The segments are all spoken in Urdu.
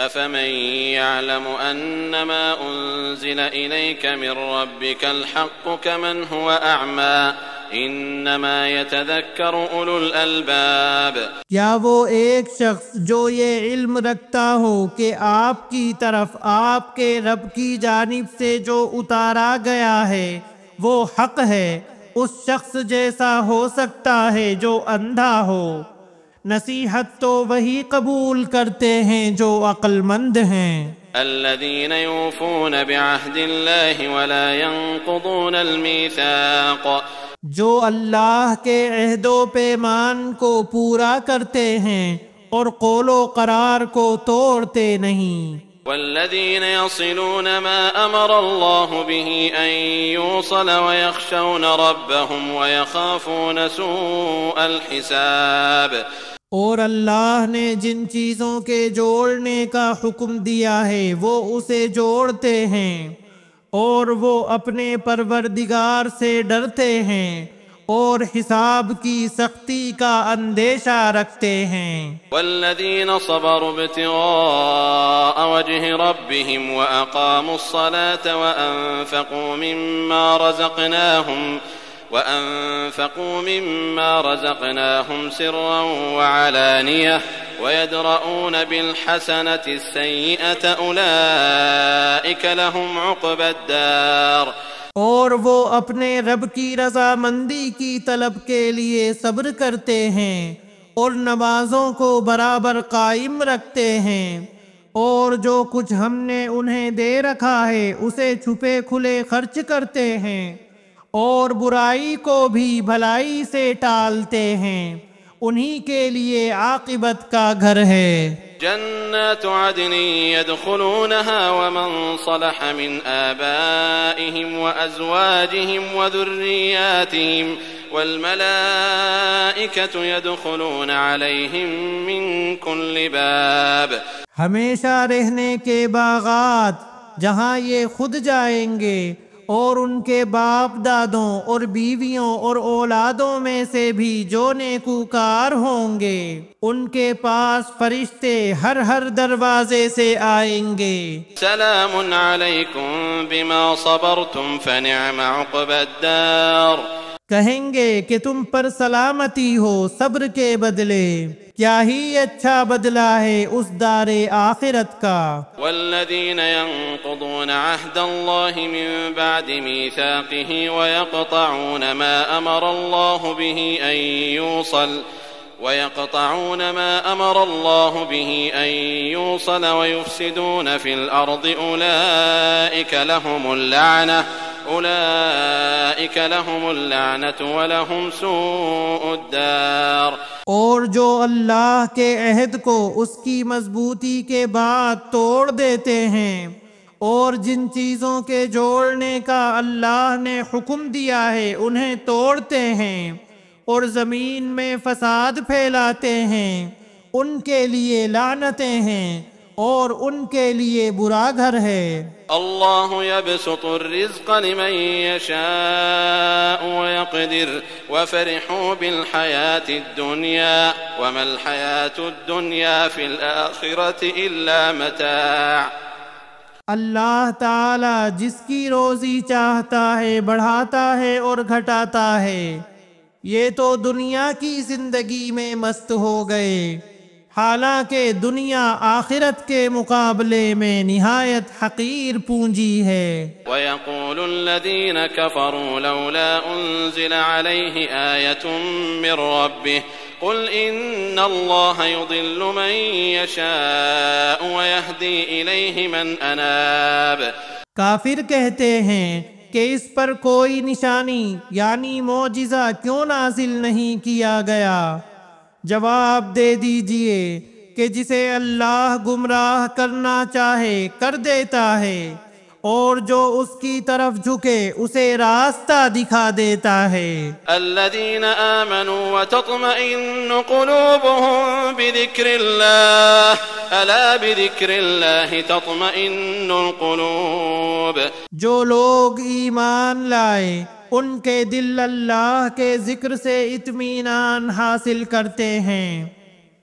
أفمن يعلم أنما أنزل إليك من ربك الحق كمن هو أعمى إنما يتذكر أولو الألباب. کیا وہ ایک شخص جو یہ علم رکھتا ہو کہ آپ کی طرف آپ کے رب کی جانب سے جو اتارا گیا ہے وہ حق ہے، اس شخص جیسا ہو سکتا ہے جو اندھا ہو؟ نصیحت تو وہی قبول کرتے ہیں جو عقل مند ہیں۔ الذين يوفون بعهد الله ولا ينقضون الميثاق. جو اللہ کے عہد و پیمان کو پورا کرتے ہیں اور قول و قرار کو توڑتے نہیں۔ والذين يصلون ما أمر الله به أن يوصل ويخشون ربهم ويخافون سوء الحساب. اور اللہ نے جن چیزوں کے جوڑنے کا حکم دیا ہے وہ اسے جوڑتے ہیں، اور وہ اپنے پروردگار سے ڈرتے ہیں اور حساب کی سختی کا اندیشہ رکھتے ہیں۔ والذين صبروا ابتغاء وجه ربهم وأقاموا الصلاة وأنفقوا مما رزقناهم سرا وعلانية ويدرؤون بالحسنة السيئة أولئك لهم عقبى الدار. اور وہ اپنے رب کی رضامندی کی طلب کے لیے صبر کرتے ہیں اور نمازوں کو برابر قائم رکھتے ہیں، اور جو کچھ ہم نے انہیں دے رکھا ہے اسے چھپے کھلے خرچ کرتے ہیں، اور برائی کو بھی بھلائی سے ٹالتے ہیں، انہی کے لیے عاقبت کا گھر ہے۔ جنات عدن يدخلونها ومن صلح من آبائهم وأزواجهم وذرياتهم والملائكة يدخلون عليهم من كل باب. ہمیشہ رہنے کے باغات جہاں یہ خود جائیں گے، اور ان کے باپ دادوں اور بیویوں اور اولادوں میں سے بھی جو نیکوکار ہوں گے ان کے پاس فرشتے ہر دروازے سے آئیں گے۔ سلام علیکم بما صبرتم فنعم عقبى الدار. کہیں گے کہ تم پر سلامتی ہو صبر کے بدلے، کیا ہی اچھا بدلہ ہے اس دار آخرت کا۔ والذین ينقضون عہد اللہ من بعد میثاقہ ويقطعون ما امر اللہ به ان يوصل ويفسدون في الارض اولئک لهم اللعنة ولهم سوء الدار. اور جو اللہ کے عہد کو اس کی مضبوطی کے بعد توڑ دیتے ہیں اور جن چیزوں کے جوڑنے کا اللہ نے حکم دیا ہے انہیں توڑتے ہیں اور زمین میں فساد پھیلاتے ہیں، ان کے لیے لعنتیں ہیں اور ان کے لیے برا گھر ہے۔ اللہ یبسط الرزق لمن یشاء ویقدر وفرحوا بالحیاة الدنیا وما الحیاة الدنیا فی الآخرة الا متاع. اللہ تعالی جس کی روزی چاہتا ہے بڑھاتا ہے اور گھٹاتا ہے، یہ تو دنیا کی زندگی میں مست ہو گئے، حالانکہ دنیا آخرت کے مقابلے میں نہایت حقیر پونجی ہے۔ وَيَقُولُ الَّذِينَ كَفَرُوا لَوْلَا أُنزِلَ عَلَيْهِ آيَةٌ مِّن رَّبِّهِ قُلْ إِنَّ اللَّهَ يُضِلُّ مَن يَشَاءُ وَيَهْدِي إِلَيْهِ مَنْ أَنَابَ. کافر کہتے ہیں کہ اس پر کوئی نشانی یعنی معجزہ کیوں نازل نہیں کیا گیا؟ جواب دے دیجئے کہ جسے اللہ گمراہ کرنا چاہے کر دیتا ہے، اور جو اس کی طرف جھکے اسے راستہ دکھا دیتا ہے۔ الذين آمنوا وتطمئن قلوبهم بذكر الله ألا بذكر الله تطمئن القلوب. جو لوگ ایمان لائے ان کے دل اللہ کے ذکر سے اطمینان حاصل کرتے ہیں۔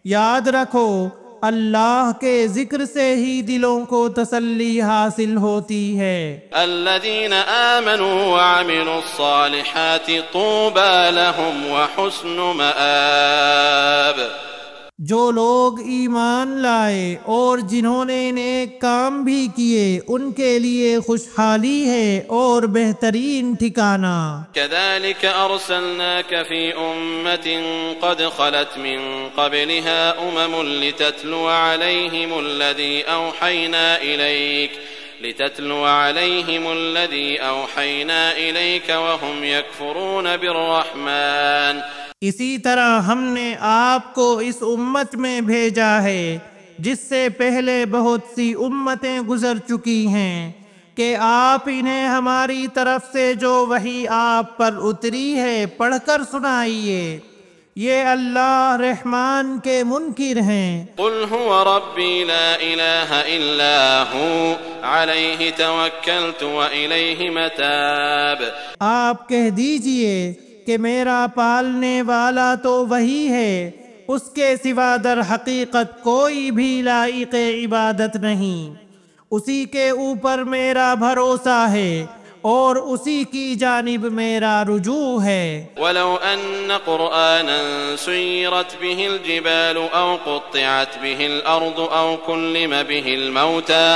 یاد رکھو اللہ کے ذکر سے ہی دلوں کو تسلی حاصل ہوتی ہے۔ الذين آمنوا وعملوا الصالحات طوبى لهم وحسن مآب۔ جو لوگ ایمان لائے اور جنہوں نے نیک کام بھی کیے ان کے لیے خوشحالی ہے اور بہترین ٹھکانہ۔ كذلك أرسلناك في أمة قد خلت من قبلها لتتلو عليهم الذي أوحينا إليك وهم يكفرون بالرحمن۔ اسی طرح ہم نے آپ کو اس امت میں بھیجا ہے جس سے پہلے بہت سی امتیں گزر چکی ہیں کہ آپ انہیں ہماری طرف سے جو وحی آپ پر اتری ہے پڑھ کر سنائیے۔ یہ اللہ رحمان کے منکر ہیں۔ قل هو ربی لا الہ الا ہو علیہ توکلت وإلیہ متاب۔ آپ کہہ دیجئے کہ میرا پالنے والا تو وہی ہے، اس کے سوا در حقیقت کوئی بھی لائق عبادت نہیں، اسی کے اوپر میرا بھروسہ ہے اور اسی کی جانب میرا رجوع ہے۔ وَلَوْ أَنَّ قُرْآنًا سُيِّرَتْ بِهِ الْجِبَالُ أَوْ قُطِّعَتْ بِهِ الْأَرْضُ أَوْ كُلِّمَ بِهِ الْمَوْتَى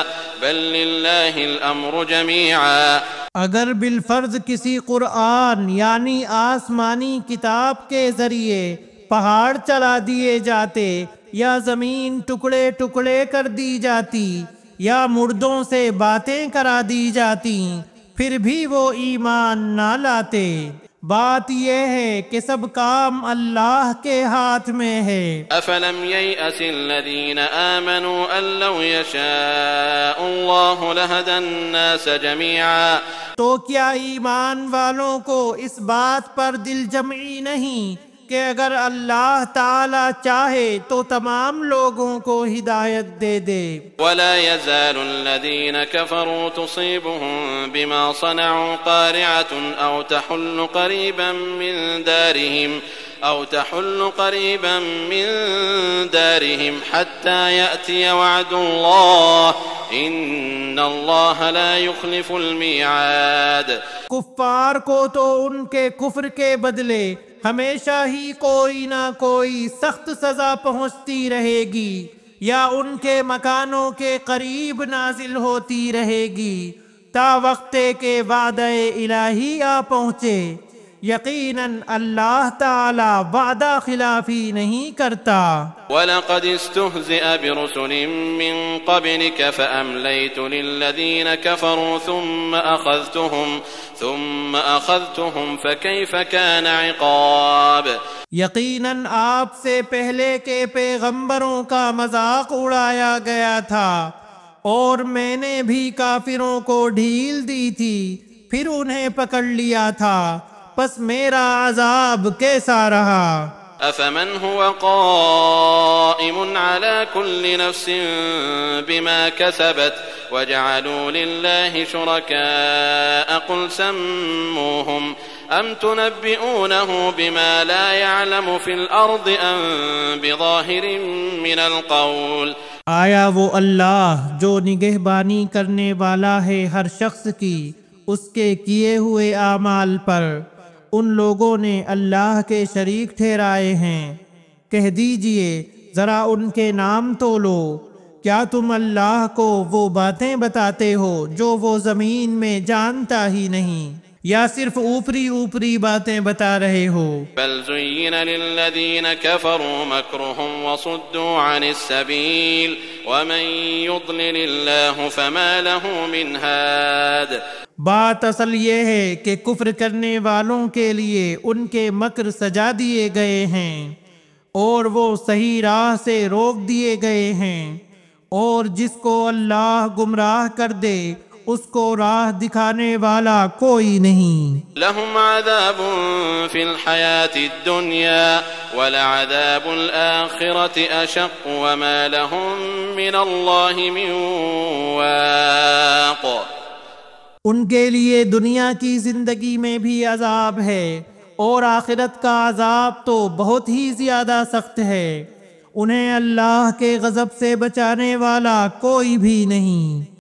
بَل لِلَّهِ الْأَمْرُ جَمِيعًا۔ اگر بالفرض کسی قرآن یعنی آسمانی کتاب کے ذریعے پہاڑ چلا دیے جاتے یا زمین ٹکڑے ٹکڑے کر دی جاتی یا مردوں سے باتیں کرا دی جاتی پھر بھی وہ ایمان نہ لاتے۔ بات یہ ہے کہ سب کام اللہ کے ہاتھ میں ہے۔ افلم ییأس الذین آمنوا ان لو یشاء اللہ لہدی الناس جمیعا۔ تو کیا ایمان والوں کو اس بات پر دل جمعی نہیں کہ اگر اللہ تعالی چاہے تو تمام لوگوں کو ہدایت دے دے۔ ولا يزال الذين كفروا تصيبهم بما صنعوا قارعة أو تحل قريبا من دارهم حتى يأتي وعد الله إن الله لا يخلف الميعاد۔ کفار کو تو ان کے کفر کے بدلے ہمیشہ ہی کوئی نہ کوئی سخت سزا پہنچتی رہے گی یا ان کے مکانوں کے قریب نازل ہوتی رہے گی تا وقت کے وعدہ الہی آ پہنچے۔ یقیناً اللہ تعالی وعدہ خلافی نہیں کرتا۔ وَلَقَدِ اسْتُهْزِئَ بِرُسُلٍ مِّن قَبْلِكَ فَأَمْلَيْتُ لِلَّذِينَ كَفَرُوا ثُمَّ أَخَذْتُهُمْ فَكَيْفَ كَانَ عِقَابِ۔ یقیناً آپ سے پہلے کے پیغمبروں کا مذاق اڑایا گیا تھا اور میں نے بھی کافروں کو ڈھیل دی تھی پھر انہیں پکڑ لیا تھا، پس میرا عذاب کیسا رہا۔ أفمن هو قائم على كل نفس بما كسبت وجعلوا لله شركاء قل سموهم أم تنبئونه بما لا يعلم في الأرض أم بظاهر من القول۔ آیا وہ اللہ جو نگہبانی کرنے والا ہے ہر شخص کی اس کے کیے ہوئے اعمال پر، ان لوگوں نے اللہ کے شریک ٹھہرائے ہیں، کہہ دیجئے ذرا ان کے نام تو لو، کیا تم اللہ کو وہ باتیں بتاتے ہو جو وہ زمین میں جانتا ہی نہیں، یا صرف اوپری اوپری باتیں بتا رہے ہو؟ بل زین للذین كفروا مکرهم وصدوا عن السبیل ومن یضلل اللہ فما له من ہاد۔ بات اصل یہ ہے کہ کفر کرنے والوں کے لیے ان کے مکر سجا دیے گئے ہیں اور وہ صحیح راہ سے روک دیے گئے ہیں، اور جس کو اللہ گمراہ کر دے اس کو راہ دکھانے والا کوئی نہیں۔ لهم عذاب في الحياة الدنيا ولعذاب الآخرة أشق وما لهم من الله من واق۔ ان کے لیے دنیا کی زندگی میں بھی عذاب ہے اور آخرت کا عذاب تو بہت ہی زیادہ سخت ہے، انہیں اللہ کے غضب سے بچانے والا کوئی بھی نہیں۔